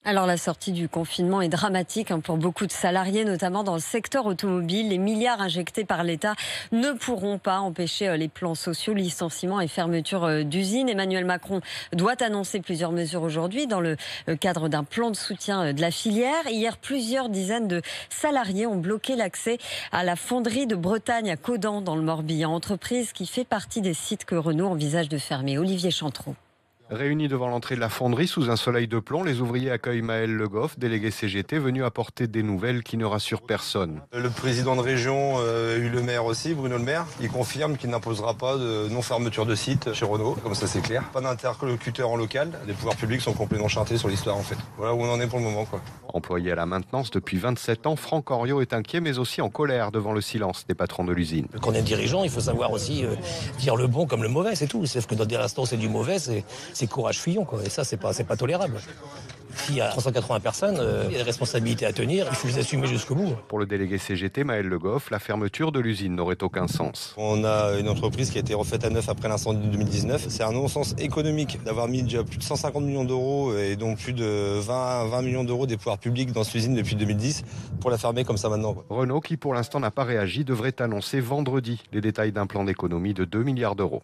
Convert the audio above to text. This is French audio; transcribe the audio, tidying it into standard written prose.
Alors la sortie du confinement est dramatique pour beaucoup de salariés, notamment dans le secteur automobile. Les milliards injectés par l'État ne pourront pas empêcher les plans sociaux, licenciements et fermetures d'usines. Emmanuel Macron doit annoncer plusieurs mesures aujourd'hui dans le cadre d'un plan de soutien de la filière. Hier, plusieurs dizaines de salariés ont bloqué l'accès à la fonderie de Bretagne à Caudan dans le Morbihan, entreprise qui fait partie des sites que Renault envisage de fermer. Olivier Chantreau. Réunis devant l'entrée de la fonderie sous un soleil de plomb, les ouvriers accueillent Maël Le Goff, délégué CGT, venu apporter des nouvelles qui ne rassurent personne. Le président de région, le maire aussi, Bruno Le Maire, il confirme qu'il n'imposera pas de non-fermeture de site chez Renault, comme ça c'est clair. Pas d'interlocuteur en local, les pouvoirs publics sont complètement chantés sur l'histoire en fait. Voilà où on en est pour le moment, quoi. Employé à la maintenance depuis 27 ans, Franck Henriot est inquiet mais aussi en colère devant le silence des patrons de l'usine. Quand on est dirigeant, il faut savoir aussi dire le bon comme le mauvais, c'est tout. Sauf que dans des restaurants c'est du mauvais, c'est courage fillon, quoi. Et ça, c'est pas tolérable. S'il y a 380 personnes, il y a des responsabilités à tenir, il faut les assumer jusqu'au bout. Pour le délégué CGT, Maël Le Goff, la fermeture de l'usine n'aurait aucun sens. On a une entreprise qui a été refaite à neuf après l'incendie de 2019. C'est un non-sens économique d'avoir mis déjà plus de 150 millions d'euros et donc plus de 20 millions d'euros des pouvoirs publics dans cette usine depuis 2010 pour la fermer comme ça maintenant, quoi. Renault, qui pour l'instant n'a pas réagi, devrait annoncer vendredi les détails d'un plan d'économie de 2 milliards d'euros.